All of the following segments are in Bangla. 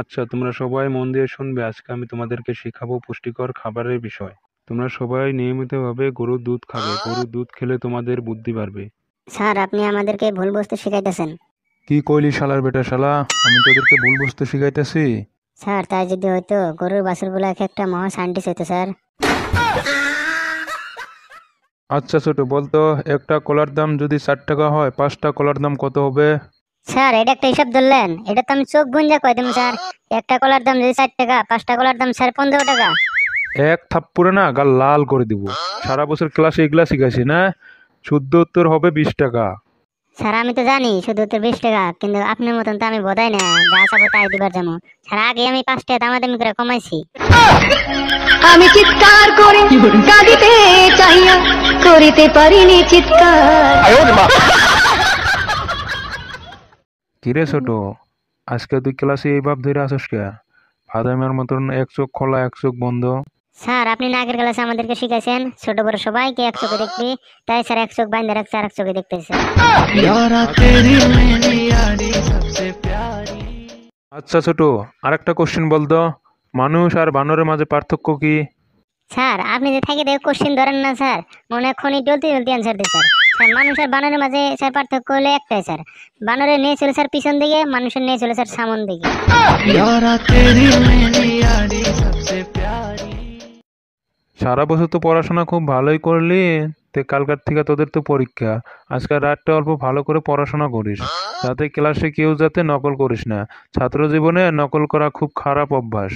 আচ্ছা, তোমরা সবাই মন দিয়ে শুনবে। আজকে আমি তোমাদেরকে শেখাবো পুষ্টিকর খাবারের বিষয়। তোমরা সবাই নিয়মিতভাবে গরুর দুধ খাবে। গরুর দুধ খেলে তোমাদের বুদ্ধি বাড়বে। স্যার, আপনি আমাদেরকে ভুল বস্তু শিখাইতেছেন। কি কইলি শালার বেটা শালা? আমি তোদেরকে ভুল বুঝতে শিখাইতেছি? স্যার, তাই যদি হইতো গরুর বাছুরগুলো এক একটা মহা সায়েন্টিস্ট হইতো স্যার। আচ্ছা ছোট, বলতো একটা কলার দাম যদি 4 টাকা হয়, 5টা কলার দাম কত হবে? স্যার, এটা একটা হিসাব ধরলেন? এটা তো আমি চোখ বুঞ্জা কই দেবো স্যার। একটা কলার দাম যদি 4 টাকা, 5টা কলার দাম স্যার 15 টাকা। এক থাপ্পড়ে না গাল লাল করে দিব। সারা বছর ক্লাসে এগুলা শিখাইছি না? শুদ্ধ উত্তর হবে 20 টাকা। স্যার, আমি তো জানি শুধু তো 20 টাকা, কিন্তু আপনার মতন তো আমি বোধাই না যা চাবো তাই দিবার যাবো। স্যার, আগে আমি 5 টাকা দামাদামি করে কমাইছি। আমি চিৎকার করে কাঁদিতে চাইয়া করিতে পারিনি চিৎকার। কিরে ছোট, আজকে তুই ক্লাসে এই ভাব ধরে আসস কে? ফাদামের মতন এক চোখ খোলা এক চোখ বন্ধ। স্যার, আপনি না আগের ক্লাসে আমাদেরকে শিখাইছেন ছোট বড় সবাইকে এক চোখে দেখবি, তাই স্যার এক চোখ বাইন্ধে রাখছে আর এক চোখে দেখতেছে। আচ্ছা ছোট, আরেকটা কোশ্চেন বলতো, মানুষ আর বানরের মাঝে পার্থক্য কি? স্যার, আপনি যে থাকে দেখে কোশ্চেন ধরেন না স্যার, মনে এখনই ডলতি ডলতি অ্যান্সার দিন স্যার। স্যার, মানুষ আর বানরের মাঝে স্যার পার্থক্য হলো একটাই স্যার। বানরের নিয়ে চলে স্যার পিছন দিকে, মানুষের নিয়ে চলে স্যার সামন দিকে। সারা বছর তো পড়াশোনা খুব ভালোই করলি, তে কালকার থেকে তোদের তো পরীক্ষা। আজকাল রাতটা অল্প ভালো করে পড়াশোনা করিস, যাতে ক্লাসে কেউ যাতে নকল করিস না। ছাত্র জীবনে নকল করা খুব খারাপ অভ্যাস।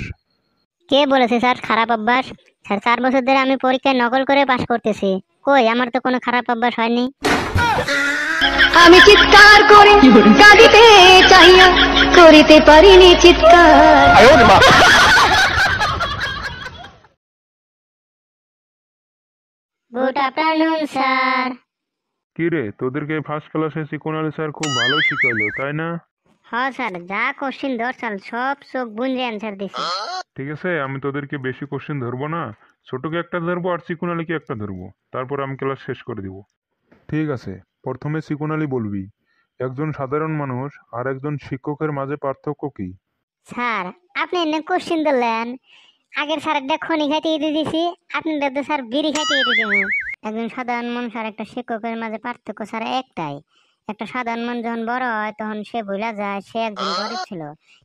কে বলেছে স্যার খারাপ অভ্যাস? স্যার, 4 বছর ধরে আমি পরীক্ষায় নকল করে পাশ করতেছি, কই আমার তো কোনো খারাপ অভ্যাস হয়নি। আমি চিৎকার করে কাঁদিতে চাইয়া করিতে পারিনি চিৎকার। Good afternoon sir. কি রে, তোদেরকে ফার্স্ট ক্লাসে শিখোনালি স্যার খুব ভালো শিখাইলো, তাই না? হ্যাঁ স্যার, যা কোশ্চেন দরকার সব চোখ বুঝে অ্যান্সার দিছি। ঠিক আছে, আমি তোদেরকে বেশি কোশ্চেন ধরবো না। ছোটকে একটা ধরবো আর চিকুনালিকে একটা ধরবো, তারপর আমি ক্লাস শেষ করে দিব। ঠিক আছে, প্রথমে চিকুনালি বলবি, একজন সাধারণ মানুষ আর একজন শিক্ষকের মাঝে পার্থক্য কি? স্যার, আপনি এনে কোশ্চেন দিলেন, আগের স্যার একটা খনি খাইতে দিয়ে দিছি, আপনি তো স্যার বিড়ি খাইতে দিয়ে দেবো। একজন সাধারণ মানুষ আর একটা শিক্ষকের মাঝে পার্থক্য স্যার একটাই, একটা সাধারণ মানুষ যখন বড় হয় তখন সে ভুলা যায় সে একজন গরিব ছিল।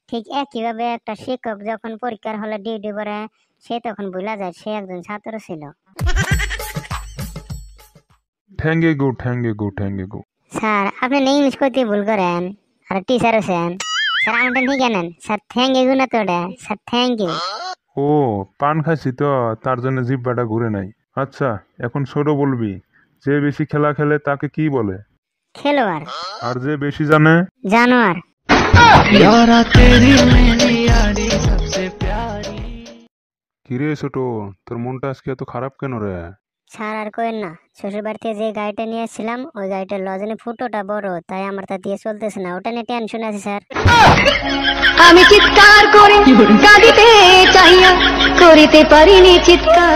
ঠিক একইভাবে একটা শিক্ষক যখন পরীক্ষার হলে ডিউটি করে সে তখন ভুলা যায় সে একজন ছাত্র ছিল। থ্যাংক ইউ গু, থ্যাংক ইউ গু, থ্যাংক ইউ গু। স্যার, আপনি না ইংলিশ করতে ভুল করেন, আর টিচার আছেন স্যার, আমারটা ঠিক জানেন স্যার। থ্যাংক ইউ না তো ওটা স্যার, থ্যাংক ইউ। ও, পান খাইছি তো তার জন্য জিহ্বাটা ঘুরে নাই। আচ্ছা, এখন ছোট বলবি, যে বেশি খেলা খেলে তাকে কি বলে? খেলোয়াড়। আর যে বেশি জানে? জানোয়ার। কিরে ছোট, তোর মনটা আজকে এত খারাপ কেন রে? স্যার, আর কইেন না, শ্বশুর বাড়িতে যে গাড়িটা নিয়ে এসেছিলাম ওই গাড়িটার লজনে ফুটোটা বড়, তাই আমার তা দিয়ে চলতেছে না, ওটা নিয়ে টেনশন আছে স্যার। আমি চিৎকার করে কাঁদিতে চাইয়া করিতে পারিনি চিৎকার।